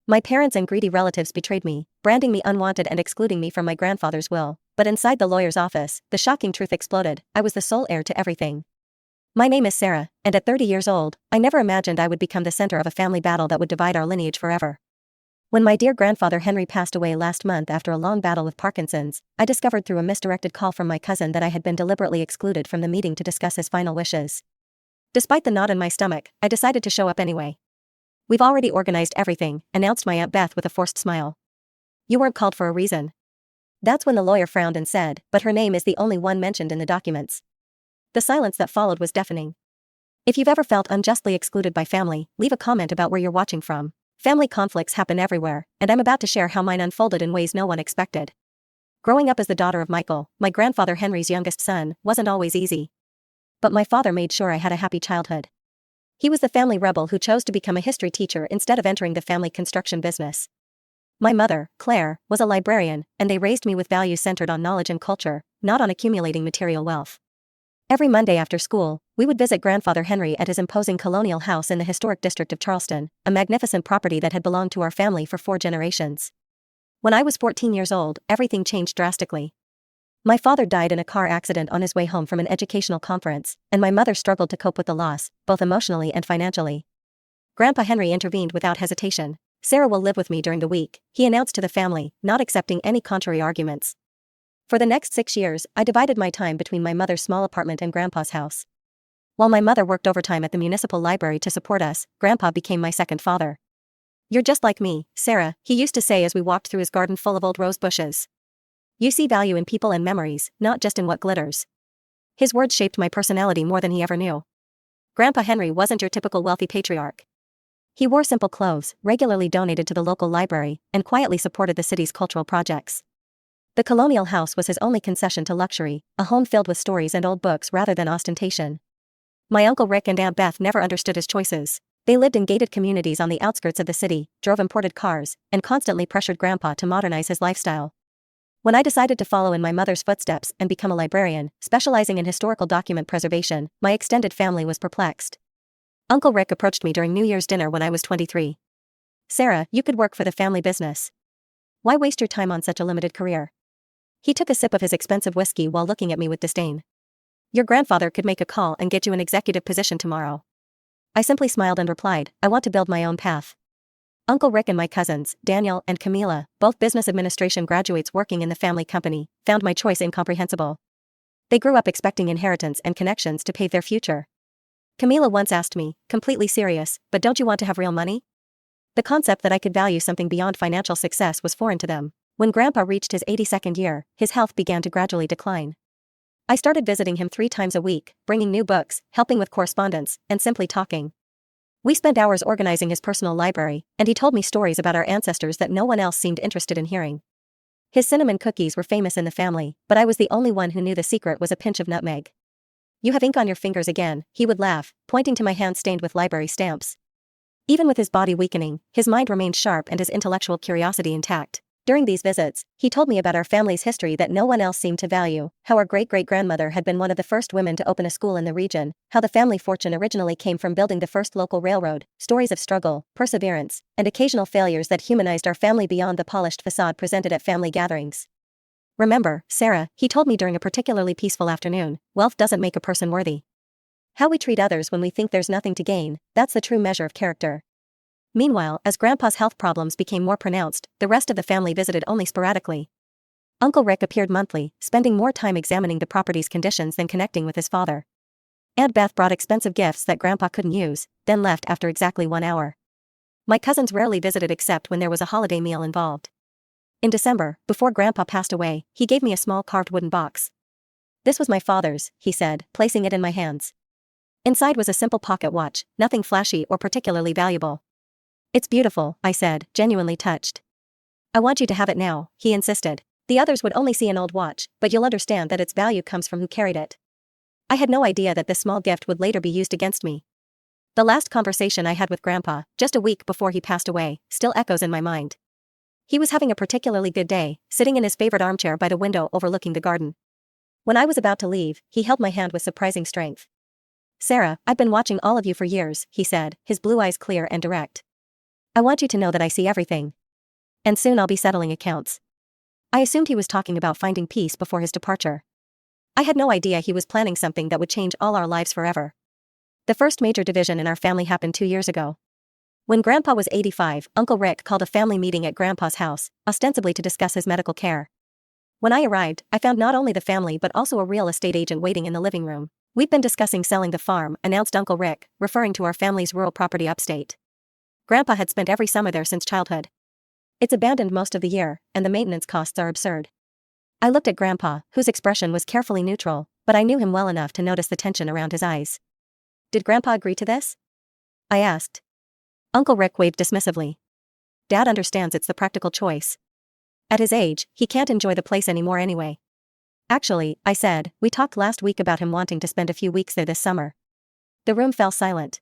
My parents and greedy relatives betrayed me, branding me unwanted and excluding me from my grandfather's will. But inside the lawyer's office, the shocking truth exploded. I was the sole heir to everything. My name is Sarah, and at 30 years old, I never imagined I would become the center of a family battle that would divide our lineage forever. When my dear grandfather Henry passed away last month after a long battle with Parkinson's, I discovered through a misdirected call from my cousin that I had been deliberately excluded from the meeting to discuss his final wishes. Despite the knot in my stomach, I decided to show up anyway. "We've already organized everything," announced my Aunt Beth with a forced smile. "You weren't called for a reason." That's when the lawyer frowned and said, "But her name is the only one mentioned in the documents." The silence that followed was deafening. If you've ever felt unjustly excluded by family, leave a comment about where you're watching from. Family conflicts happen everywhere, and I'm about to share how mine unfolded in ways no one expected. Growing up as the daughter of Michael, my grandfather Henry's youngest son, wasn't always easy. But my father made sure I had a happy childhood. He was the family rebel who chose to become a history teacher instead of entering the family construction business. My mother, Claire, was a librarian, and they raised me with values centered on knowledge and culture, not on accumulating material wealth. Every Monday after school, we would visit Grandfather Henry at his imposing colonial house in the historic district of Charleston, a magnificent property that had belonged to our family for 4 generations. When I was 14 years old, everything changed drastically. My father died in a car accident on his way home from an educational conference, and my mother struggled to cope with the loss, both emotionally and financially. Grandpa Henry intervened without hesitation. "Sarah will live with me during the week," he announced to the family, not accepting any contrary arguments. For the next 6 years, I divided my time between my mother's small apartment and Grandpa's house. While my mother worked overtime at the municipal library to support us, Grandpa became my second father. "You're just like me, Sarah," he used to say as we walked through his garden full of old rose bushes. "You see value in people and memories, not just in what glitters." His words shaped my personality more than he ever knew. Grandpa Henry wasn't your typical wealthy patriarch. He wore simple clothes, regularly donated to the local library, and quietly supported the city's cultural projects. The colonial house was his only concession to luxury, a home filled with stories and old books rather than ostentation. My Uncle Rick and Aunt Beth never understood his choices. They lived in gated communities on the outskirts of the city, drove imported cars, and constantly pressured Grandpa to modernize his lifestyle. When I decided to follow in my mother's footsteps and become a librarian, specializing in historical document preservation, my extended family was perplexed. Uncle Rick approached me during New Year's dinner when I was 23. "Sarah, you could work for the family business. Why waste your time on such a limited career?" He took a sip of his expensive whiskey while looking at me with disdain. "Your grandfather could make a call and get you an executive position tomorrow." I simply smiled and replied, "I want to build my own path." Uncle Rick and my cousins, Daniel and Camila, both business administration graduates working in the family company, found my choice incomprehensible. They grew up expecting inheritance and connections to pave their future. Camila once asked me, completely serious, "But don't you want to have real money?" The concept that I could value something beyond financial success was foreign to them. When Grandpa reached his 82nd year, his health began to gradually decline. I started visiting him 3 times a week, bringing new books, helping with correspondence, and simply talking. We spent hours organizing his personal library, and he told me stories about our ancestors that no one else seemed interested in hearing. His cinnamon cookies were famous in the family, but I was the only one who knew the secret was a pinch of nutmeg. "You have ink on your fingers again," he would laugh, pointing to my hands stained with library stamps. Even with his body weakening, his mind remained sharp and his intellectual curiosity intact. During these visits, he told me about our family's history that no one else seemed to value, how our great-great-grandmother had been one of the first women to open a school in the region, how the family fortune originally came from building the first local railroad, stories of struggle, perseverance, and occasional failures that humanized our family beyond the polished facade presented at family gatherings. "Remember, Sarah," he told me during a particularly peaceful afternoon, "wealth doesn't make a person worthy. How we treat others when we think there's nothing to gain, that's the true measure of character." Meanwhile, as Grandpa's health problems became more pronounced, the rest of the family visited only sporadically. Uncle Rick appeared monthly, spending more time examining the property's conditions than connecting with his father. Aunt Beth brought expensive gifts that Grandpa couldn't use, then left after exactly 1 hour. My cousins rarely visited except when there was a holiday meal involved. In December, before Grandpa passed away, he gave me a small carved wooden box. "This was my father's," he said, placing it in my hands. Inside was a simple pocket watch, nothing flashy or particularly valuable. "It's beautiful," I said, genuinely touched. "I want you to have it now," he insisted. "The others would only see an old watch, but you'll understand that its value comes from who carried it." I had no idea that this small gift would later be used against me. The last conversation I had with Grandpa, just a week before he passed away, still echoes in my mind. He was having a particularly good day, sitting in his favorite armchair by the window overlooking the garden. When I was about to leave, he held my hand with surprising strength. "Sarah, I've been watching all of you for years," he said, his blue eyes clear and direct. I want you to know that I see everything. And soon I'll be settling accounts. I assumed he was talking about finding peace before his departure. I had no idea he was planning something that would change all our lives forever. The first major division in our family happened 2 years ago. When Grandpa was 85, Uncle Rick called a family meeting at Grandpa's house, ostensibly to discuss his medical care. When I arrived, I found not only the family but also a real estate agent waiting in the living room. "We've been discussing selling the farm," announced Uncle Rick, referring to our family's rural property upstate. Grandpa had spent every summer there since childhood. It's abandoned most of the year, and the maintenance costs are absurd. I looked at Grandpa, whose expression was carefully neutral, but I knew him well enough to notice the tension around his eyes. "Did Grandpa agree to this?" I asked. Uncle Rick waved dismissively. "Dad understands it's the practical choice. At his age, he can't enjoy the place anymore anyway." "Actually," I said, "we talked last week about him wanting to spend a few weeks there this summer." The room fell silent.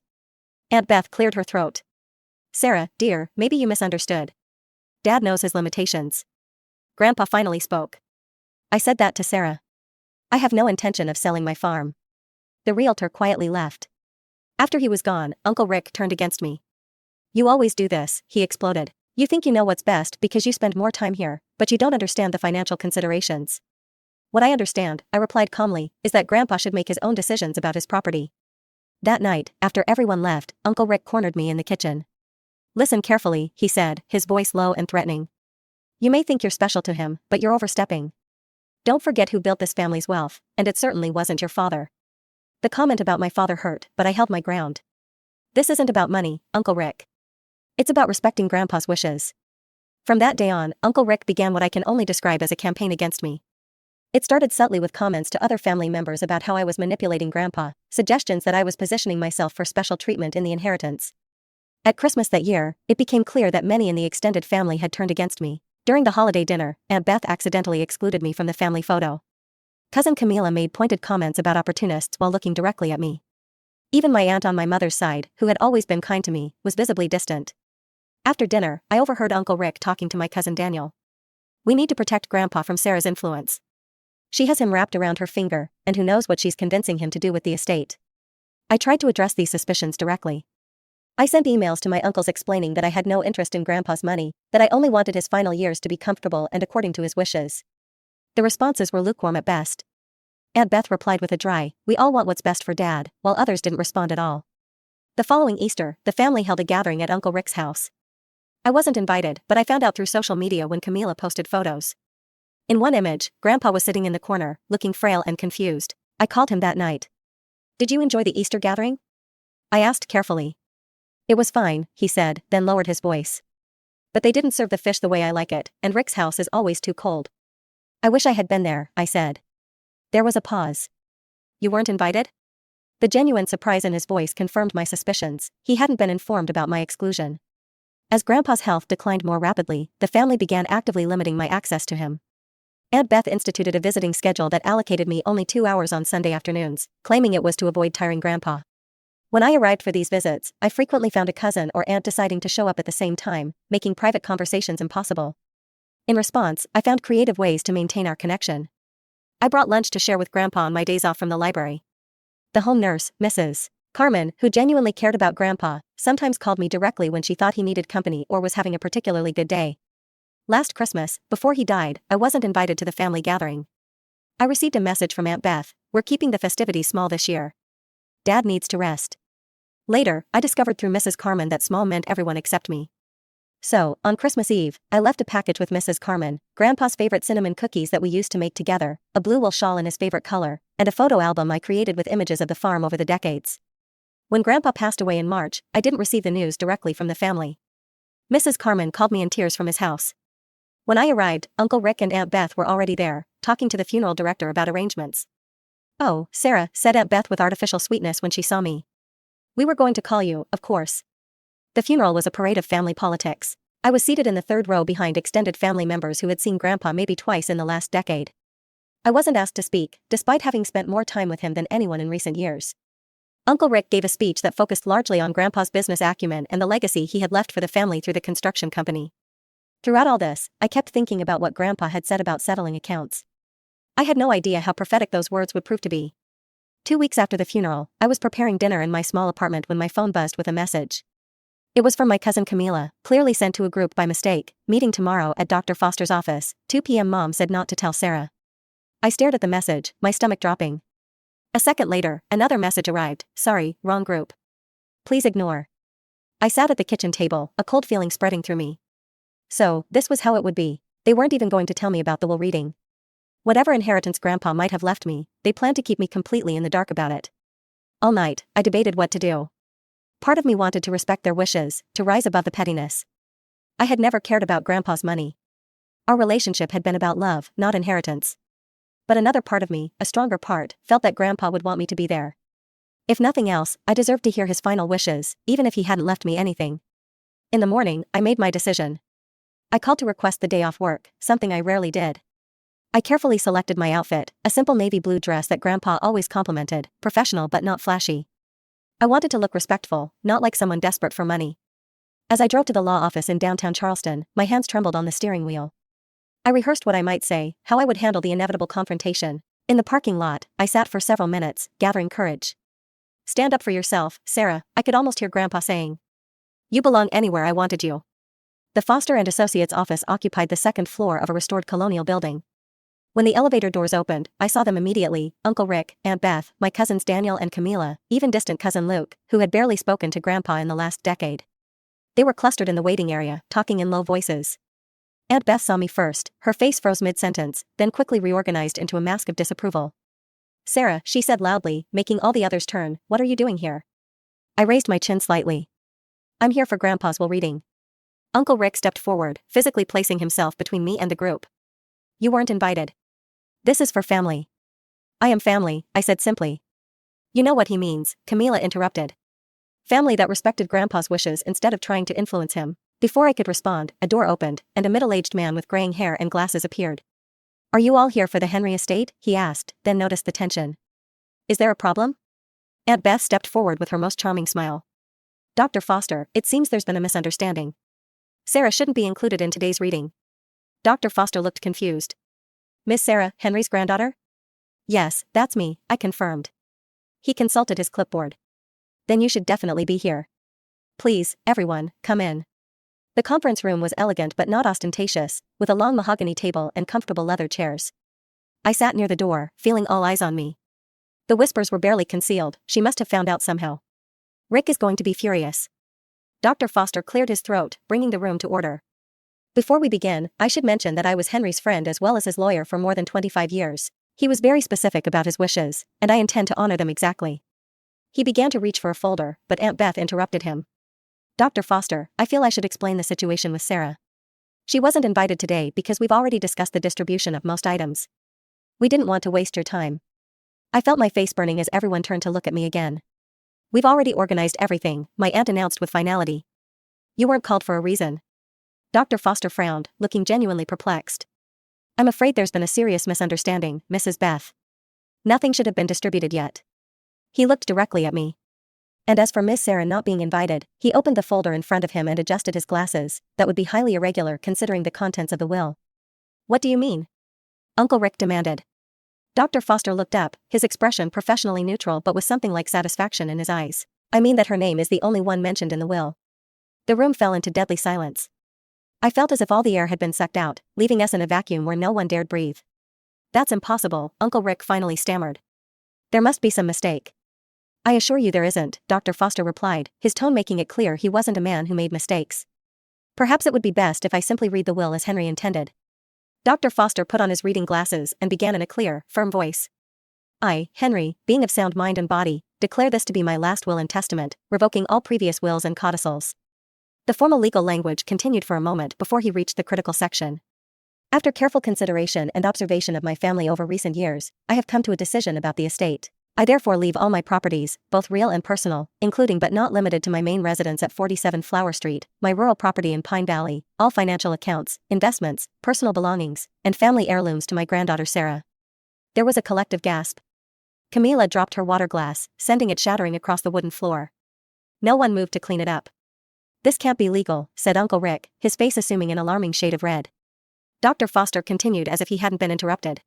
Aunt Beth cleared her throat. "Sarah, dear, maybe you misunderstood. Dad knows his limitations." Grandpa finally spoke. "I said that to Sarah. I have no intention of selling my farm." The realtor quietly left. After he was gone, Uncle Rick turned against me. "You always do this," he exploded. "You think you know what's best because you spend more time here, but you don't understand the financial considerations." "What I understand," I replied calmly, "is that Grandpa should make his own decisions about his property." That night, after everyone left, Uncle Rick cornered me in the kitchen. "Listen carefully," he said, his voice low and threatening. "You may think you're special to him, but you're overstepping. Don't forget who built this family's wealth, and it certainly wasn't your father." The comment about my father hurt, but I held my ground. "This isn't about money, Uncle Rick. It's about respecting Grandpa's wishes." From that day on, Uncle Rick began what I can only describe as a campaign against me. It started subtly with comments to other family members about how I was manipulating Grandpa, suggestions that I was positioning myself for special treatment in the inheritance. At Christmas that year, it became clear that many in the extended family had turned against me. During the holiday dinner, Aunt Beth accidentally excluded me from the family photo. Cousin Camila made pointed comments about opportunists while looking directly at me. Even my aunt on my mother's side, who had always been kind to me, was visibly distant. After dinner, I overheard Uncle Rick talking to my cousin Daniel. "We need to protect Grandpa from Sarah's influence. She has him wrapped around her finger, and who knows what she's convincing him to do with the estate." I tried to address these suspicions directly. I sent emails to my uncles explaining that I had no interest in Grandpa's money, that I only wanted his final years to be comfortable and according to his wishes. The responses were lukewarm at best. Aunt Beth replied with a dry, "We all want what's best for Dad," while others didn't respond at all. The following Easter, the family held a gathering at Uncle Rick's house. I wasn't invited, but I found out through social media when Camila posted photos. In one image, Grandpa was sitting in the corner, looking frail and confused. I called him that night. "Did you enjoy the Easter gathering?" I asked carefully. "It was fine," he said, then lowered his voice. "But they didn't serve the fish the way I like it, and Rick's house is always too cold." "I wish I had been there," I said. There was a pause. "You weren't invited?" The genuine surprise in his voice confirmed my suspicions. He hadn't been informed about my exclusion. As Grandpa's health declined more rapidly, the family began actively limiting my access to him. Aunt Beth instituted a visiting schedule that allocated me only 2 hours on Sunday afternoons, claiming it was to avoid tiring Grandpa. When I arrived for these visits, I frequently found a cousin or aunt deciding to show up at the same time, making private conversations impossible. In response, I found creative ways to maintain our connection. I brought lunch to share with Grandpa on my days off from the library. The home nurse, Mrs. Carmen, who genuinely cared about Grandpa, sometimes called me directly when she thought he needed company or was having a particularly good day. Last Christmas, before he died, I wasn't invited to the family gathering. I received a message from Aunt Beth: "We're keeping the festivities small this year. Dad needs to rest." Later, I discovered through Mrs. Carmen that small meant everyone except me. So, on Christmas Eve, I left a package with Mrs. Carmen, Grandpa's favorite cinnamon cookies that we used to make together, a blue wool shawl in his favorite color, and a photo album I created with images of the farm over the decades. When Grandpa passed away in March, I didn't receive the news directly from the family. Mrs. Carmen called me in tears from his house. When I arrived, Uncle Rick and Aunt Beth were already there, talking to the funeral director about arrangements. "Oh, Sarah," said Aunt Beth with artificial sweetness when she saw me. "We were going to call you, of course." The funeral was a parade of family politics. I was seated in the third row behind extended family members who had seen Grandpa maybe twice in the last decade. I wasn't asked to speak, despite having spent more time with him than anyone in recent years. Uncle Rick gave a speech that focused largely on Grandpa's business acumen and the legacy he had left for the family through the construction company. Throughout all this, I kept thinking about what Grandpa had said about settling accounts. I had no idea how prophetic those words would prove to be. 2 weeks after the funeral, I was preparing dinner in my small apartment when my phone buzzed with a message. It was from my cousin Camila, clearly sent to a group by mistake. Meeting tomorrow at Dr. Foster's office, 2 p.m. Mom said not to tell Sarah. I stared at the message, my stomach dropping. A second later, another message arrived. Sorry, wrong group. Please ignore. I sat at the kitchen table, a cold feeling spreading through me. So, this was how it would be. They weren't even going to tell me about the will reading. Whatever inheritance Grandpa might have left me, they planned to keep me completely in the dark about it. All night, I debated what to do. Part of me wanted to respect their wishes, to rise above the pettiness. I had never cared about Grandpa's money. Our relationship had been about love, not inheritance. But another part of me, a stronger part, felt that Grandpa would want me to be there. If nothing else, I deserved to hear his final wishes, even if he hadn't left me anything. In the morning, I made my decision. I called to request the day off work, something I rarely did. I carefully selected my outfit, a simple navy blue dress that Grandpa always complimented, professional but not flashy. I wanted to look respectful, not like someone desperate for money. As I drove to the law office in downtown Charleston, my hands trembled on the steering wheel. I rehearsed what I might say, how I would handle the inevitable confrontation. In the parking lot, I sat for several minutes, gathering courage. Stand up for yourself, Sarah, I could almost hear Grandpa saying. You belong anywhere I wanted you. The Foster and Associates office occupied the second floor of a restored colonial building. When the elevator doors opened, I saw them immediately, Uncle Rick, Aunt Beth, my cousins Daniel and Camila, even distant cousin Luke, who had barely spoken to Grandpa in the last decade. They were clustered in the waiting area, talking in low voices. Aunt Beth saw me first, her face froze mid-sentence, then quickly reorganized into a mask of disapproval. Sarah, she said loudly, making all the others turn, what are you doing here? I raised my chin slightly. I'm here for Grandpa's will reading. Uncle Rick stepped forward, physically placing himself between me and the group. You weren't invited. This is for family. I am family, I said simply. You know what he means, Camila interrupted. Family that respected Grandpa's wishes instead of trying to influence him. Before I could respond, a door opened, and a middle-aged man with graying hair and glasses appeared. Are you all here for the Henry estate? He asked, then noticed the tension. Is there a problem? Aunt Beth stepped forward with her most charming smile. Dr. Foster, it seems there's been a misunderstanding. Sarah shouldn't be included in today's reading. Dr. Foster looked confused. Miss Sarah, Henry's granddaughter? Yes, that's me, I confirmed. He consulted his clipboard. Then you should definitely be here. Please, everyone, come in. The conference room was elegant but not ostentatious, with a long mahogany table and comfortable leather chairs. I sat near the door, feeling all eyes on me. The whispers were barely concealed, she must have found out somehow. Rick is going to be furious. Dr. Foster cleared his throat, bringing the room to order. Before we begin, I should mention that I was Henry's friend as well as his lawyer for more than 25 years. He was very specific about his wishes, and I intend to honor them exactly. He began to reach for a folder, but Aunt Beth interrupted him. Dr. Foster, I feel I should explain the situation with Sarah. She wasn't invited today because we've already discussed the distribution of most items. We didn't want to waste your time. I felt my face burning as everyone turned to look at me again. We've already organized everything, my aunt announced with finality. You weren't called for a reason. Dr. Foster frowned, looking genuinely perplexed. I'm afraid there's been a serious misunderstanding, Mrs. Beth. Nothing should have been distributed yet. He looked directly at me. And as for Miss Sarah not being invited, he opened the folder in front of him and adjusted his glasses. That would be highly irregular considering the contents of the will. What do you mean? Uncle Rick demanded. Dr. Foster looked up, his expression professionally neutral but with something like satisfaction in his eyes. I mean that her name is the only one mentioned in the will. The room fell into deadly silence. I felt as if all the air had been sucked out, leaving us in a vacuum where no one dared breathe. That's impossible, Uncle Rick finally stammered. There must be some mistake. I assure you there isn't, Dr. Foster replied, his tone making it clear he wasn't a man who made mistakes. Perhaps it would be best if I simply read the will as Henry intended. Dr. Foster put on his reading glasses and began in a clear, firm voice. I, Henry, being of sound mind and body, declare this to be my last will and testament, revoking all previous wills and codicils. The formal legal language continued for a moment before he reached the critical section. After careful consideration and observation of my family over recent years, I have come to a decision about the estate. I therefore leave all my properties, both real and personal, including but not limited to my main residence at 47 Flower Street, my rural property in Pine Valley, all financial accounts, investments, personal belongings, and family heirlooms to my granddaughter Sarah. There was a collective gasp. Camila dropped her water glass, sending it shattering across the wooden floor. No one moved to clean it up. This can't be legal, said Uncle Rick, his face assuming an alarming shade of red. Dr. Foster continued as if he hadn't been interrupted.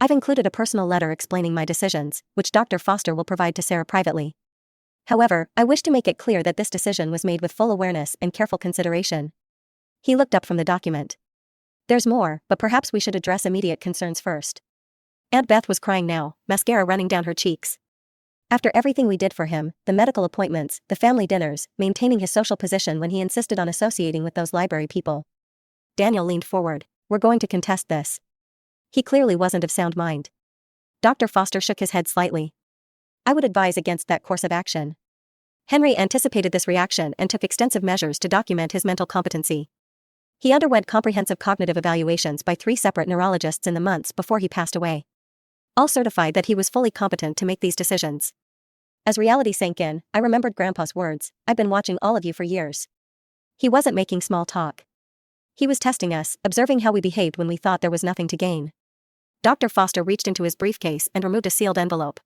I've included a personal letter explaining my decisions, which Dr. Foster will provide to Sarah privately. However, I wish to make it clear that this decision was made with full awareness and careful consideration. He looked up from the document. There's more, but perhaps we should address immediate concerns first. Aunt Beth was crying now, mascara running down her cheeks. After everything we did for him, the medical appointments, the family dinners, maintaining his social position when he insisted on associating with those library people. Daniel leaned forward. We're going to contest this. He clearly wasn't of sound mind. Dr. Foster shook his head slightly. I would advise against that course of action. Henry anticipated this reaction and took extensive measures to document his mental competency. He underwent comprehensive cognitive evaluations by 3 separate neurologists in the months before he passed away. All certified that he was fully competent to make these decisions. As reality sank in, I remembered Grandpa's words, I've been watching all of you for years. He wasn't making small talk. He was testing us, observing how we behaved when we thought there was nothing to gain. Dr. Foster reached into his briefcase and removed a sealed envelope.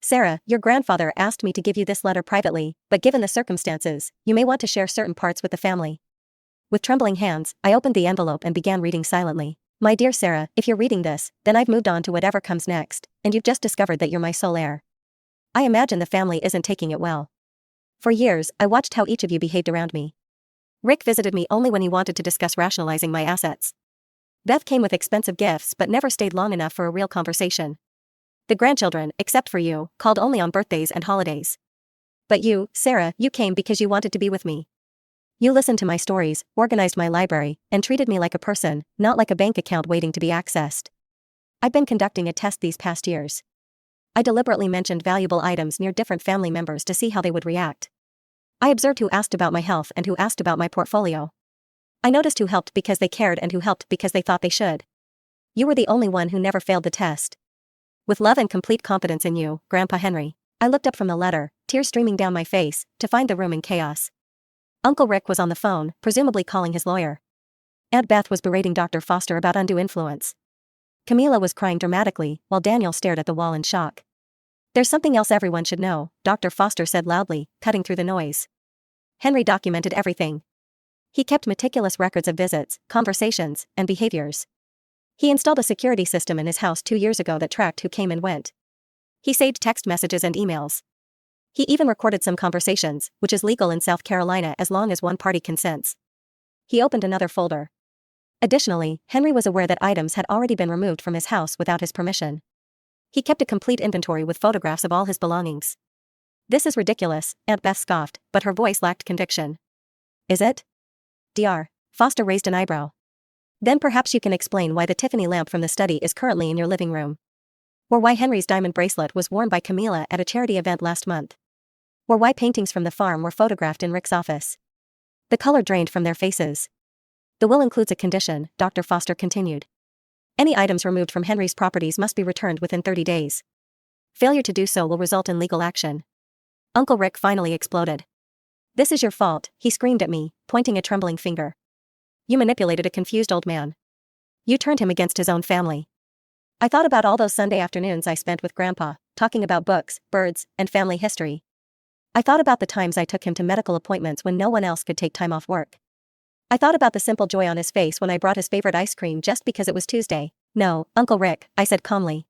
Sarah, your grandfather asked me to give you this letter privately, but given the circumstances, you may want to share certain parts with the family. With trembling hands, I opened the envelope and began reading silently. My dear Sarah, if you're reading this, then I've moved on to whatever comes next, and you've just discovered that you're my sole heir. I imagine the family isn't taking it well. For years, I watched how each of you behaved around me. Rick visited me only when he wanted to discuss rationalizing my assets. Beth came with expensive gifts but never stayed long enough for a real conversation. The grandchildren, except for you, called only on birthdays and holidays. But you, Sarah, you came because you wanted to be with me. You listened to my stories, organized my library, and treated me like a person, not like a bank account waiting to be accessed. I've been conducting a test these past years. I deliberately mentioned valuable items near different family members to see how they would react. I observed who asked about my health and who asked about my portfolio. I noticed who helped because they cared and who helped because they thought they should. You were the only one who never failed the test. With love and complete confidence in you, Grandpa Henry, I looked up from the letter, tears streaming down my face, to find the room in chaos. Uncle Rick was on the phone, presumably calling his lawyer. Aunt Beth was berating Dr. Foster about undue influence. Camila was crying dramatically, while Daniel stared at the wall in shock. There's something else everyone should know, Dr. Foster said loudly, cutting through the noise. Henry documented everything. He kept meticulous records of visits, conversations, and behaviors. He installed a security system in his house 2 years ago that tracked who came and went. He saved text messages and emails. He even recorded some conversations, which is legal in South Carolina as long as one party consents. He opened another folder. Additionally, Henry was aware that items had already been removed from his house without his permission. He kept a complete inventory with photographs of all his belongings. This is ridiculous, Aunt Beth scoffed, but her voice lacked conviction. Is it? Dr. Foster raised an eyebrow. Then perhaps you can explain why the Tiffany lamp from the study is currently in your living room. Or why Henry's diamond bracelet was worn by Camila at a charity event last month. Or why paintings from the farm were photographed in Rick's office. The color drained from their faces. The will includes a condition, Dr. Foster continued. Any items removed from Henry's properties must be returned within 30 days. Failure to do so will result in legal action. Uncle Rick finally exploded. This is your fault, he screamed at me, pointing a trembling finger. You manipulated a confused old man. You turned him against his own family. I thought about all those Sunday afternoons I spent with Grandpa, talking about books, birds, and family history. I thought about the times I took him to medical appointments when no one else could take time off work. I thought about the simple joy on his face when I brought his favorite ice cream just because it was Tuesday. No, Uncle Rick, I said calmly.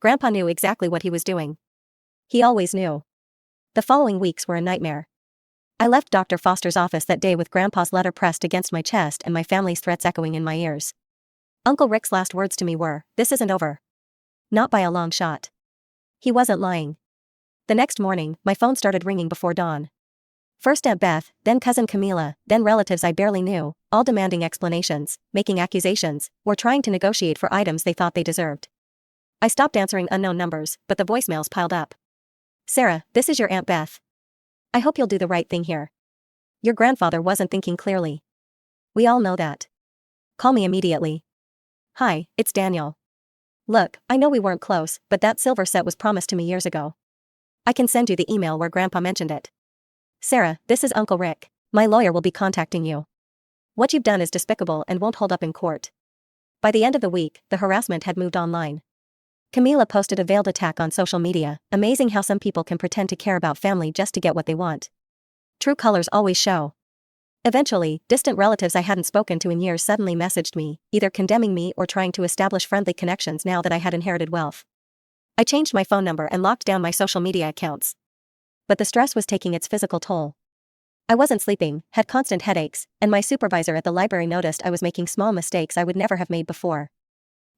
Grandpa knew exactly what he was doing. He always knew. The following weeks were a nightmare. I left Dr. Foster's office that day with Grandpa's letter pressed against my chest and my family's threats echoing in my ears. Uncle Rick's last words to me were, "This isn't over." Not by a long shot. He wasn't lying. The next morning, my phone started ringing before dawn. First Aunt Beth, then Cousin Camila, then relatives I barely knew, all demanding explanations, making accusations, or trying to negotiate for items they thought they deserved. I stopped answering unknown numbers, but the voicemails piled up. Sarah, this is your Aunt Beth. I hope you'll do the right thing here. Your grandfather wasn't thinking clearly. We all know that. Call me immediately. Hi, it's Daniel. Look, I know we weren't close, but that silver set was promised to me years ago. I can send you the email where Grandpa mentioned it. Sarah, this is Uncle Rick. My lawyer will be contacting you. What you've done is despicable and won't hold up in court. By the end of the week, the harassment had moved online. Camila posted a veiled attack on social media, amazing how some people can pretend to care about family just to get what they want. True colors always show. Eventually, distant relatives I hadn't spoken to in years suddenly messaged me, either condemning me or trying to establish friendly connections now that I had inherited wealth. I changed my phone number and locked down my social media accounts. but the stress was taking its physical toll. I wasn't sleeping, had constant headaches, and my supervisor at the library noticed I was making small mistakes I would never have made before.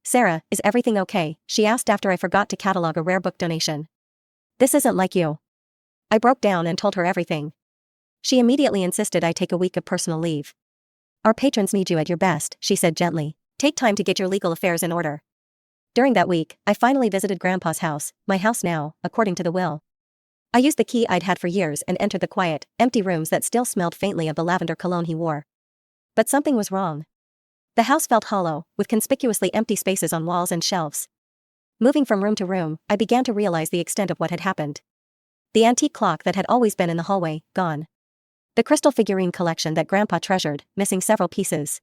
"Sarah, is everything okay?" she asked after I forgot to catalog a rare book donation. "This isn't like you." I broke down and told her everything. She immediately insisted I take a week of personal leave. "Our patrons need you at your best," she said gently. "Take time to get your legal affairs in order." During that week, I finally visited Grandpa's house, my house now, according to the will. I used the key I'd had for years and entered the quiet, empty rooms that still smelled faintly of the lavender cologne he wore. But something was wrong. The house felt hollow, with conspicuously empty spaces on walls and shelves. Moving from room to room, I began to realize the extent of what had happened. The antique clock that had always been in the hallway, gone. The crystal figurine collection that Grandpa treasured, missing several pieces.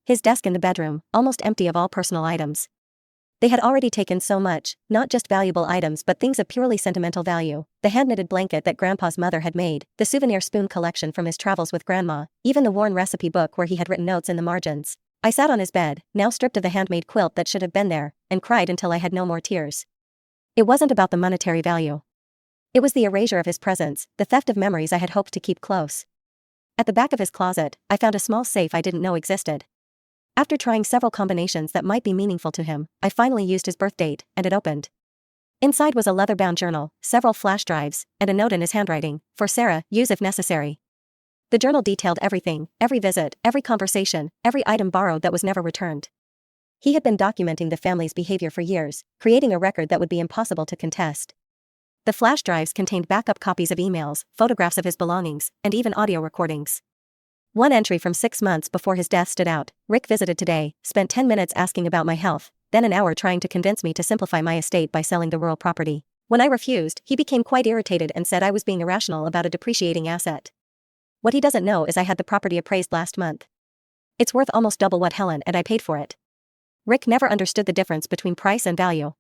His desk in the bedroom, almost empty of all personal items. They had already taken so much, not just valuable items but things of purely sentimental value: the hand-knitted blanket that Grandpa's mother had made, the souvenir spoon collection from his travels with Grandma, even the worn recipe book where he had written notes in the margins. I sat on his bed, now stripped of the handmade quilt that should have been there, and cried until I had no more tears. It wasn't about the monetary value. It was the erasure of his presence, the theft of memories I had hoped to keep close. At the back of his closet, I found a small safe I didn't know existed. After trying several combinations that might be meaningful to him, I finally used his birth date, and it opened. Inside was a leather-bound journal, several flash drives, and a note in his handwriting: "For Sarah, use if necessary." The journal detailed everything, every visit, every conversation, every item borrowed that was never returned. He had been documenting the family's behavior for years, creating a record that would be impossible to contest. The flash drives contained backup copies of emails, photographs of his belongings, and even audio recordings. One entry from 6 months before his death stood out: "Rick visited today, spent 10 minutes asking about my health, then an hour trying to convince me to simplify my estate by selling the rural property. When I refused, he became quite irritated and said I was being irrational about a depreciating asset. What he doesn't know is I had the property appraised last month. It's worth almost double what Helen and I paid for it. Rick never understood the difference between price and value."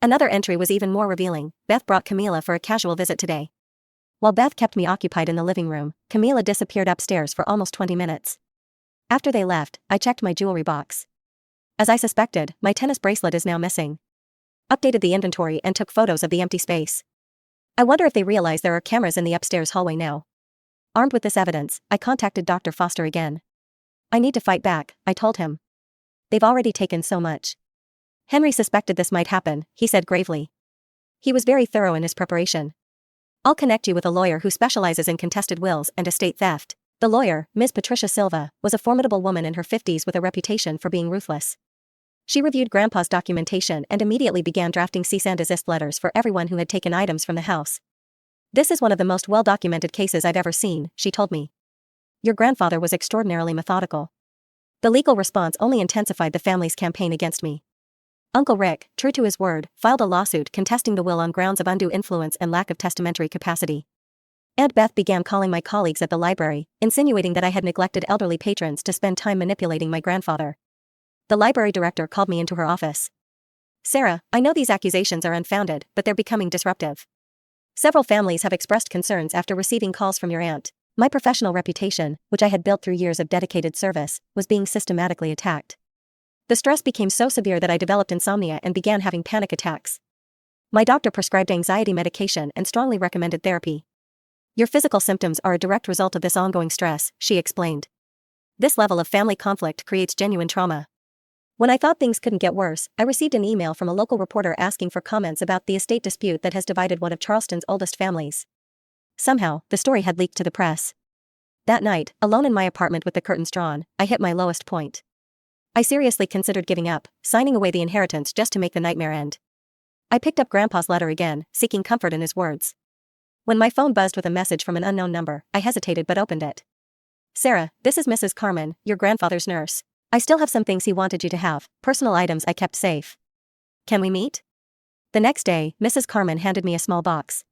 Another entry was even more revealing: "Beth brought Camila for a casual visit today. While Beth kept me occupied in the living room, Camila disappeared upstairs for almost 20 minutes. After they left, I checked my jewelry box. As I suspected, my tennis bracelet is now missing. Updated the inventory and took photos of the empty space. I wonder if they realize there are cameras in the upstairs hallway now." Armed with this evidence, I contacted Dr. Foster again. "I need to fight back," I told him. "They've already taken so much." "Henry suspected this might happen," he said gravely. "He was very thorough in his preparation. I'll connect you with a lawyer who specializes in contested wills and estate theft." The lawyer, Ms. Patricia Silva, was a formidable woman in her 50s with a reputation for being ruthless. She reviewed Grandpa's documentation and immediately began drafting cease and desist letters for everyone who had taken items from the house. "This is one of the most well-documented cases I've ever seen," she told me. "Your grandfather was extraordinarily methodical." The legal response only intensified the family's campaign against me. Uncle Rick, true to his word, filed a lawsuit contesting the will on grounds of undue influence and lack of testamentary capacity. Aunt Beth began calling my colleagues at the library, insinuating that I had neglected elderly patrons to spend time manipulating my grandfather. The library director called me into her office. "Sarah, I know these accusations are unfounded, but they're becoming disruptive. Several families have expressed concerns after receiving calls from your aunt. My professional reputation, which I had built through years of dedicated service, was being systematically attacked. The stress became so severe that I developed insomnia and began having panic attacks. My doctor prescribed anxiety medication and strongly recommended therapy. Your physical symptoms are a direct result of this ongoing stress," she explained. "This level of family conflict creates genuine trauma." When I thought things couldn't get worse, I received an email from a local reporter asking for comments about the estate dispute that has divided one of Charleston's oldest families. Somehow, the story had leaked to the press. That night, alone in my apartment with the curtains drawn, I hit my lowest point. I seriously considered giving up, signing away the inheritance just to make the nightmare end. I picked up Grandpa's letter again, seeking comfort in his words. When my phone buzzed with a message from an unknown number, I hesitated but opened it. "Sarah, this is Mrs. Carmen, your grandfather's nurse. I still have some things he wanted you to have, personal items I kept safe. Can we meet?" The next day, Mrs. Carmen handed me a small box.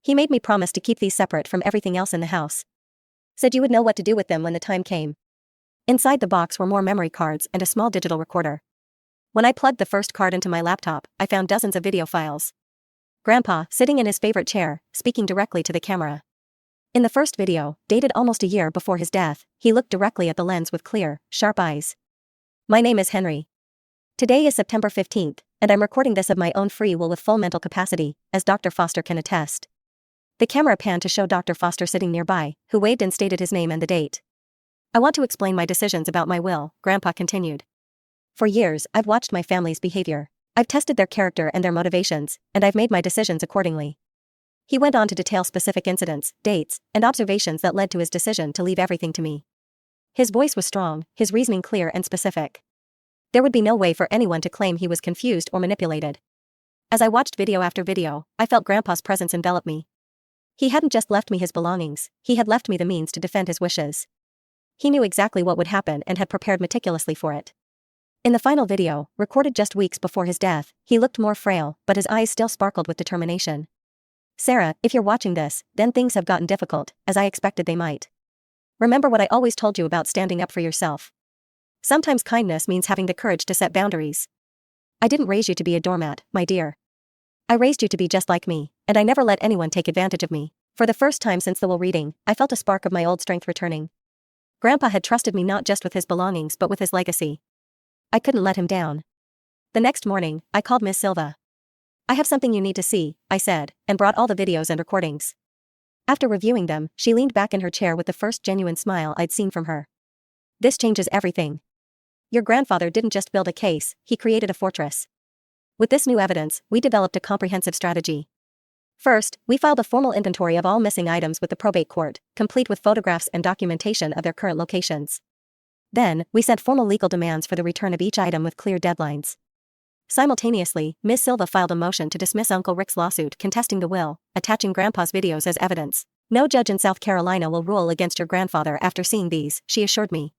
"He made me promise to keep these separate from everything else in the house. Said you would know what to do with them when the time came." Inside the box were more memory cards and a small digital recorder. When I plugged the first card into my laptop, I found dozens of video files. Grandpa, sitting in his favorite chair, speaking directly to the camera. In the first video, dated almost a year before his death, he looked directly at the lens with clear, sharp eyes. "My name is Henry. Today is September 15th, and I'm recording this of my own free will with full mental capacity, as Dr. Foster can attest. The camera panned to show Dr. Foster sitting nearby, who waved and stated his name and the date. I want to explain my decisions about my will, Grandpa continued. For years, I've watched my family's behavior. I've tested their character and their motivations, and I've made my decisions accordingly. He went on to detail specific incidents, dates, and observations that led to his decision to leave everything to me. His voice was strong, his reasoning clear and specific. There would be no way for anyone to claim he was confused or manipulated. As I watched video after video, I felt Grandpa's presence envelop me. He hadn't just left me his belongings, he had left me the means to defend his wishes. He knew exactly what would happen and had prepared meticulously for it. In the final video, recorded just weeks before his death, he looked more frail, but his eyes still sparkled with determination. Sarah, if you're watching this, then things have gotten difficult, as I expected they might. Remember what I always told you about standing up for yourself. Sometimes kindness means having the courage to set boundaries. I didn't raise you to be a doormat, my dear. I raised you to be just like me, and I never let anyone take advantage of me. For the first time since the will reading, I felt a spark of my old strength returning. Grandpa had trusted me not just with his belongings but with his legacy. I couldn't let him down. The next morning, I called Miss Silva. I have something you need to see, I said, and brought all the videos and recordings. After reviewing them, she leaned back in her chair with the first genuine smile I'd seen from her. This changes everything. Your grandfather didn't just build a case, he created a fortress. With this new evidence, we developed a comprehensive strategy. First, we filed a formal inventory of all missing items with the probate court, complete with photographs and documentation of their current locations. Then, we sent formal legal demands for the return of each item with clear deadlines. Simultaneously, Ms. Silva filed a motion to dismiss Uncle Rick's lawsuit contesting the will, attaching Grandpa's videos as evidence. No judge in South Carolina will rule against your grandfather after seeing these, she assured me.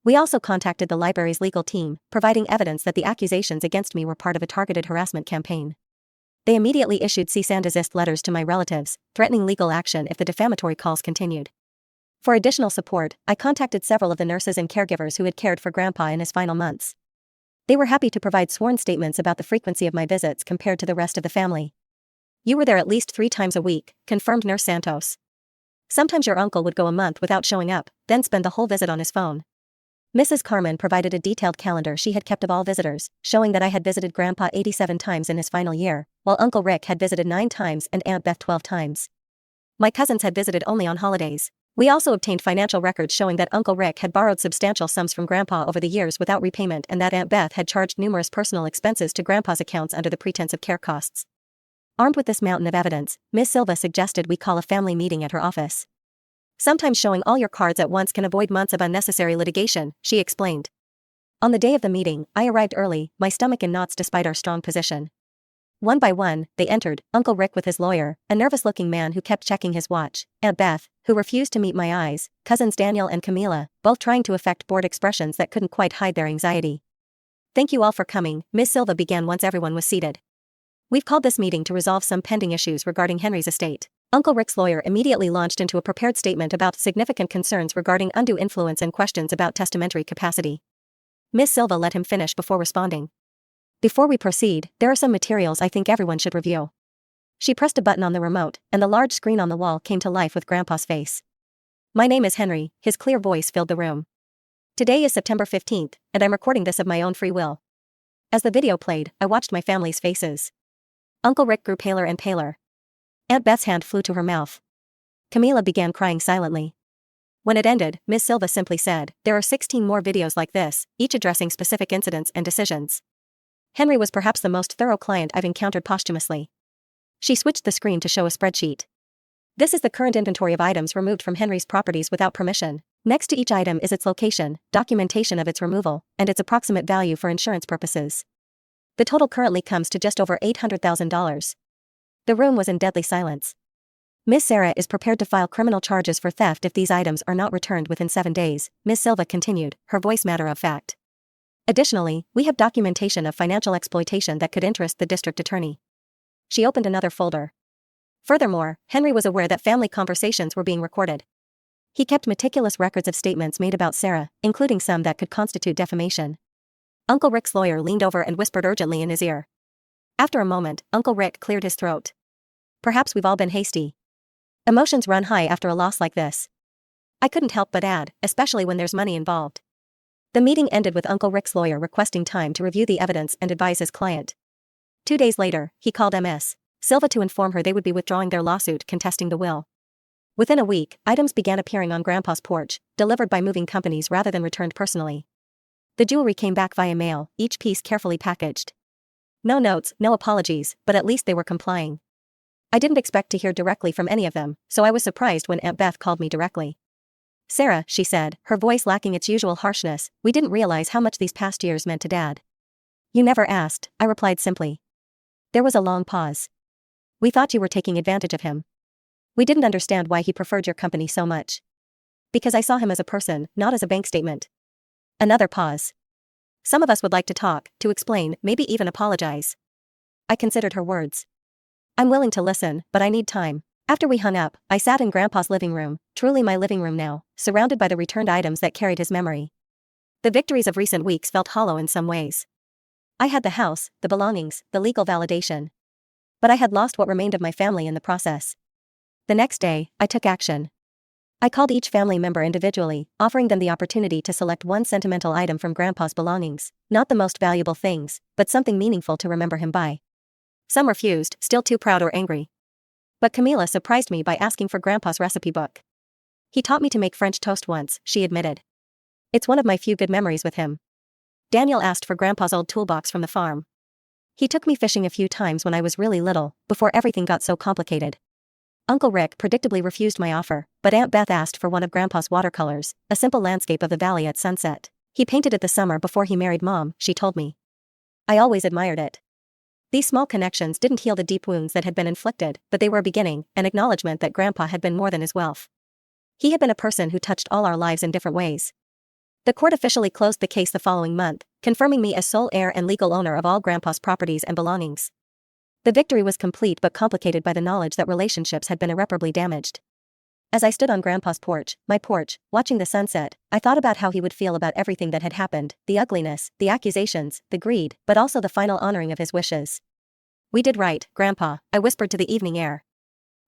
We also contacted the library's legal team, providing evidence that the accusations against me were part of a targeted harassment campaign. They immediately issued cease and desist letters to my relatives, threatening legal action if the defamatory calls continued. For additional support, I contacted several of the nurses and caregivers who had cared for Grandpa in his final months. They were happy to provide sworn statements about the frequency of my visits compared to the rest of the family. You were there at least 3 times a week, confirmed Nurse Santos. Sometimes your uncle would go a month without showing up, then spend the whole visit on his phone. Mrs. Carmen provided a detailed calendar she had kept of all visitors, showing that I had visited Grandpa 87 times in his final year, while Uncle Rick had visited 9 times and Aunt Beth 12 times. My cousins had visited only on holidays. We also obtained financial records showing that Uncle Rick had borrowed substantial sums from Grandpa over the years without repayment and that Aunt Beth had charged numerous personal expenses to Grandpa's accounts under the pretense of care costs. Armed with this mountain of evidence, Miss Silva suggested we call a family meeting at her office. Sometimes showing all your cards at once can avoid months of unnecessary litigation, she explained. On the day of the meeting, I arrived early, my stomach in knots despite our strong position. One by one, they entered, Uncle Rick with his lawyer, a nervous-looking man who kept checking his watch, Aunt Beth, who refused to meet my eyes, cousins Daniel and Camila, both trying to affect bored expressions that couldn't quite hide their anxiety. Thank you all for coming, Miss Silva began once everyone was seated. We've called this meeting to resolve some pending issues regarding Henry's estate. Uncle Rick's lawyer immediately launched into a prepared statement about significant concerns regarding undue influence and questions about testamentary capacity. Miss Silva let him finish before responding. Before we proceed, there are some materials I think everyone should review. She pressed a button on the remote, and the large screen on the wall came to life with Grandpa's face. My name is Henry, his clear voice filled the room. Today is September 15th, and I'm recording this of my own free will. As the video played, I watched my family's faces. Uncle Rick grew paler and paler. Aunt Beth's hand flew to her mouth. Camila began crying silently. When it ended, Miss Silva simply said, there are 16 more videos like this, each addressing specific incidents and decisions. Henry was perhaps the most thorough client I've encountered posthumously. She switched the screen to show a spreadsheet. This is the current inventory of items removed from Henry's properties without permission. Next to each item is its location, documentation of its removal, and its approximate value for insurance purposes. The total currently comes to just over $800,000. The room was in deadly silence. Miss Sarah is prepared to file criminal charges for theft if these items are not returned within 7 days, Miss Silva continued, her voice matter of fact. Additionally, we have documentation of financial exploitation that could interest the district attorney. She opened another folder. Furthermore, Henry was aware that family conversations were being recorded. He kept meticulous records of statements made about Sarah, including some that could constitute defamation. Uncle Rick's lawyer leaned over and whispered urgently in his ear. After a moment, Uncle Rick cleared his throat. Perhaps we've all been hasty. Emotions run high after a loss like this. I couldn't help but add, especially when there's money involved. The meeting ended with Uncle Rick's lawyer requesting time to review the evidence and advise his client. 2 days later, he called Ms. Silva to inform her they would be withdrawing their lawsuit contesting the will. Within a week, items began appearing on Grandpa's porch, delivered by moving companies rather than returned personally. The jewelry came back via mail, each piece carefully packaged. No notes, no apologies, but at least they were complying. I didn't expect to hear directly from any of them, so I was surprised when Aunt Beth called me directly. "Sarah," she said, her voice lacking its usual harshness, "we didn't realize how much these past years meant to Dad." "You never asked," I replied simply. There was a long pause. "We thought you were taking advantage of him. We didn't understand why he preferred your company so much. Because I saw him as a person, not as a bank statement." Another pause. "Some of us would like to talk, to explain, maybe even apologize." I considered her words. "I'm willing to listen, but I need time." After we hung up, I sat in Grandpa's living room, truly my living room now, surrounded by the returned items that carried his memory. The victories of recent weeks felt hollow in some ways. I had the house, the belongings, the legal validation. But I had lost what remained of my family in the process. The next day, I took action. I called each family member individually, offering them the opportunity to select one sentimental item from Grandpa's belongings, not the most valuable things, but something meaningful to remember him by. Some refused, still too proud or angry. But Camila surprised me by asking for Grandpa's recipe book. "He taught me to make French toast once," she admitted. "It's one of my few good memories with him." Daniel asked for Grandpa's old toolbox from the farm. "He took me fishing a few times when I was really little, before everything got so complicated." Uncle Rick predictably refused my offer, but Aunt Beth asked for one of Grandpa's watercolors, a simple landscape of the valley at sunset. "He painted it the summer before he married Mom," she told me. I always admired it. These small connections didn't heal the deep wounds that had been inflicted, but they were a beginning, an acknowledgement that Grandpa had been more than his wealth. He had been a person who touched all our lives in different ways. The court officially closed the case the following month, confirming me as sole heir and legal owner of all Grandpa's properties and belongings. The victory was complete but complicated by the knowledge that relationships had been irreparably damaged. As I stood on Grandpa's porch, my porch, watching the sunset, I thought about how he would feel about everything that had happened, the ugliness, the accusations, the greed, but also the final honoring of his wishes. "We did right, Grandpa," I whispered to the evening air.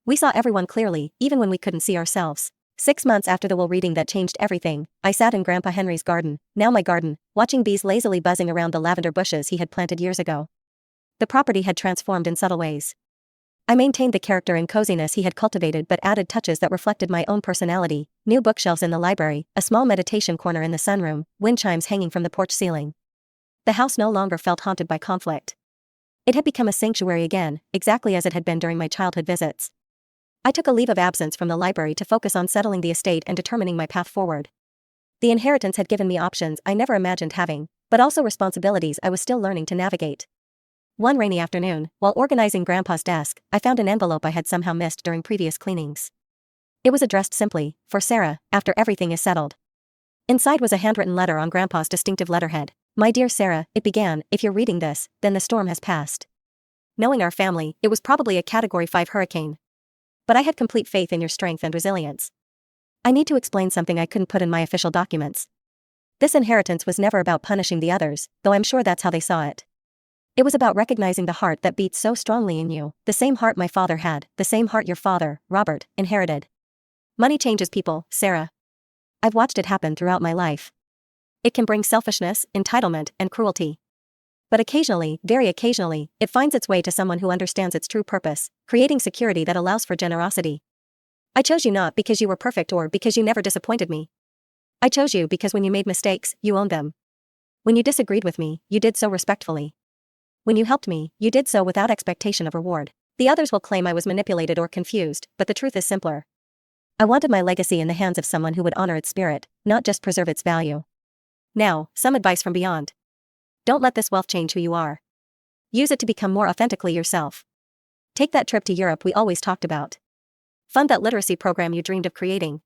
"We saw everyone clearly, even when we couldn't see ourselves." 6 months after the will reading that changed everything, I sat in Grandpa Henry's garden, now my garden, watching bees lazily buzzing around the lavender bushes he had planted years ago. The property had transformed in subtle ways. I maintained the character and coziness he had cultivated but added touches that reflected my own personality: new bookshelves in the library, a small meditation corner in the sunroom, wind chimes hanging from the porch ceiling. The house no longer felt haunted by conflict. It had become a sanctuary again, exactly as it had been during my childhood visits. I took a leave of absence from the library to focus on settling the estate and determining my path forward. The inheritance had given me options I never imagined having, but also responsibilities I was still learning to navigate. One rainy afternoon, while organizing Grandpa's desk, I found an envelope I had somehow missed during previous cleanings. It was addressed simply, "For Sarah, after everything is settled." Inside was a handwritten letter on Grandpa's distinctive letterhead. "My dear Sarah," it began, "if you're reading this, then the storm has passed. Knowing our family, it was probably a Category 5 hurricane. But I had complete faith in your strength and resilience. I need to explain something I couldn't put in my official documents. This inheritance was never about punishing the others, though I'm sure that's how they saw it. It was about recognizing the heart that beats so strongly in you, the same heart my father had, the same heart your father, Robert, inherited. Money changes people, Sarah. I've watched it happen throughout my life. It can bring selfishness, entitlement, and cruelty. But occasionally, very occasionally, it finds its way to someone who understands its true purpose, creating security that allows for generosity. I chose you not because you were perfect or because you never disappointed me. I chose you because when you made mistakes, you owned them. When you disagreed with me, you did so respectfully. When you helped me, you did so without expectation of reward. The others will claim I was manipulated or confused, but the truth is simpler. I wanted my legacy in the hands of someone who would honor its spirit, not just preserve its value. Now, some advice from beyond. Don't let this wealth change who you are. Use it to become more authentically yourself. Take that trip to Europe we always talked about. Fund that literacy program you dreamed of creating.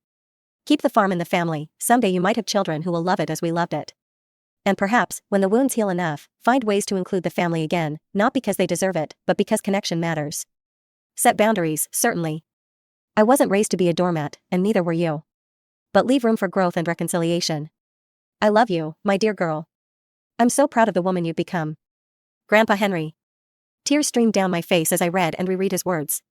Keep the farm in the family, someday you might have children who will love it as we loved it. And perhaps, when the wounds heal enough, find ways to include the family again, not because they deserve it, but because connection matters. Set boundaries, certainly. I wasn't raised to be a doormat, and neither were you. But leave room for growth and reconciliation. I love you, my dear girl. I'm so proud of the woman you've become. Grandpa Henry. Tears streamed down my face as I read and reread his words.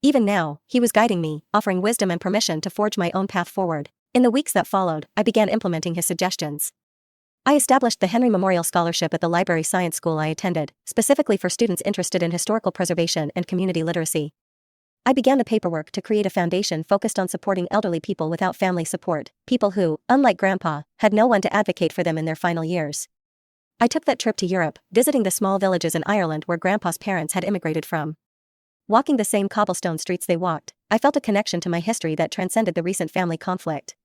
Even now, he was guiding me, offering wisdom and permission to forge my own path forward. In the weeks that followed, I began implementing his suggestions. I established the Henry Memorial Scholarship at the library science school I attended, specifically for students interested in historical preservation and community literacy. I began the paperwork to create a foundation focused on supporting elderly people without family support, people who, unlike Grandpa, had no one to advocate for them in their final years. I took that trip to Europe, visiting the small villages in Ireland where Grandpa's parents had immigrated from. Walking the same cobblestone streets they walked, I felt a connection to my history that transcended the recent family conflict.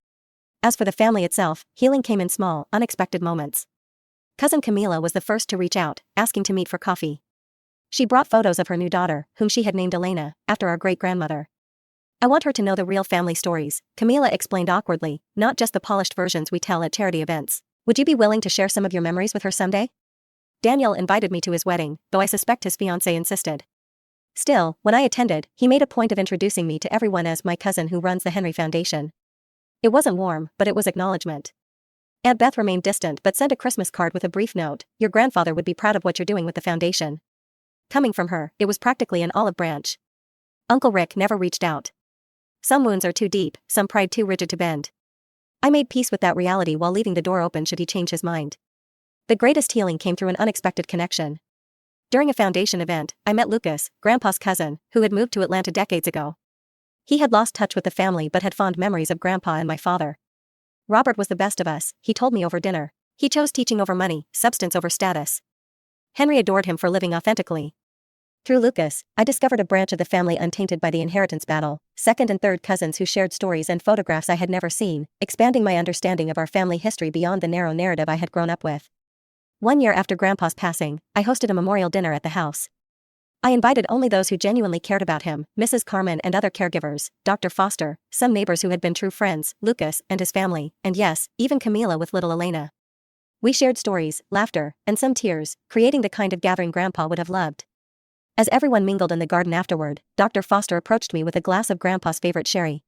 As for the family itself, healing came in small, unexpected moments. Cousin Camila was the first to reach out, asking to meet for coffee. She brought photos of her new daughter, whom she had named Elena, after our great-grandmother. "I want her to know the real family stories," Camila explained awkwardly, "not just the polished versions we tell at charity events. Would you be willing to share some of your memories with her someday?" Daniel invited me to his wedding, though I suspect his fiancée insisted. Still, when I attended, he made a point of introducing me to everyone as my cousin who runs the Henry Foundation. It wasn't warm, but it was acknowledgement. Aunt Beth remained distant but sent a Christmas card with a brief note: "Your grandfather would be proud of what you're doing with the foundation." Coming from her, it was practically an olive branch. Uncle Rick never reached out. Some wounds are too deep, some pride too rigid to bend. I made peace with that reality while leaving the door open should he change his mind. The greatest healing came through an unexpected connection. During a foundation event, I met Lucas, Grandpa's cousin, who had moved to Atlanta decades ago. He had lost touch with the family but had fond memories of Grandpa and my father. "Robert was the best of us," he told me over dinner. "He chose teaching over money, substance over status. Henry adored him for living authentically." Through Lucas, I discovered a branch of the family untainted by the inheritance battle, second and third cousins who shared stories and photographs I had never seen, expanding my understanding of our family history beyond the narrow narrative I had grown up with. 1 year after Grandpa's passing, I hosted a memorial dinner at the house. I invited only those who genuinely cared about him, Mrs. Carmen and other caregivers, Dr. Foster, some neighbors who had been true friends, Lucas and his family, and yes, even Camila with little Elena. We shared stories, laughter, and some tears, creating the kind of gathering Grandpa would have loved. As everyone mingled in the garden afterward, Dr. Foster approached me with a glass of Grandpa's favorite sherry.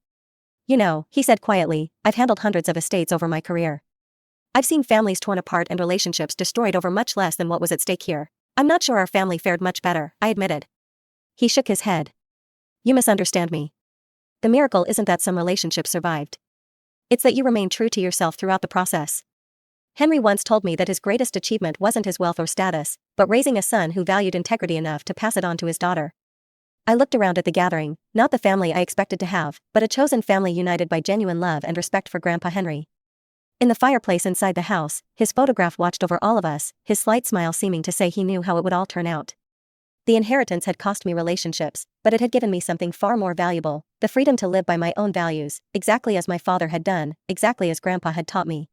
"You know," he said quietly, "I've handled hundreds of estates over my career. I've seen families torn apart and relationships destroyed over much less than what was at stake here. I'm not sure our family fared much better," I admitted. He shook his head. "You misunderstand me. The miracle isn't that some relationships survived. It's that you remained true to yourself throughout the process. Henry once told me that his greatest achievement wasn't his wealth or status, but raising a son who valued integrity enough to pass it on to his daughter." I looked around at the gathering, not the family I expected to have, but a chosen family united by genuine love and respect for Grandpa Henry. In the fireplace inside the house, his photograph watched over all of us, his slight smile seeming to say he knew how it would all turn out. The inheritance had cost me relationships, but it had given me something far more valuable: the freedom to live by my own values, exactly as my father had done, exactly as Grandpa had taught me.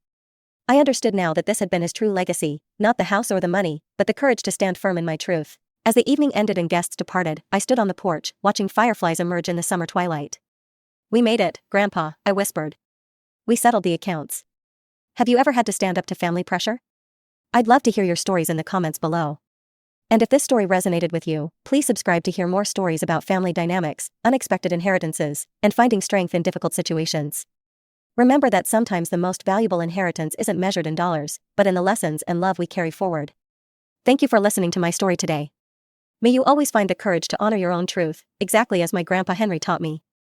I understood now that this had been his true legacy, not the house or the money, but the courage to stand firm in my truth. As the evening ended and guests departed, I stood on the porch, watching fireflies emerge in the summer twilight. "We made it, Grandpa," I whispered. "We settled the accounts." Have you ever had to stand up to family pressure? I'd love to hear your stories in the comments below. And if this story resonated with you, please subscribe to hear more stories about family dynamics, unexpected inheritances, and finding strength in difficult situations. Remember that sometimes the most valuable inheritance isn't measured in dollars, but in the lessons and love we carry forward. Thank you for listening to my story today. May you always find the courage to honor your own truth, exactly as my Grandpa Henry taught me.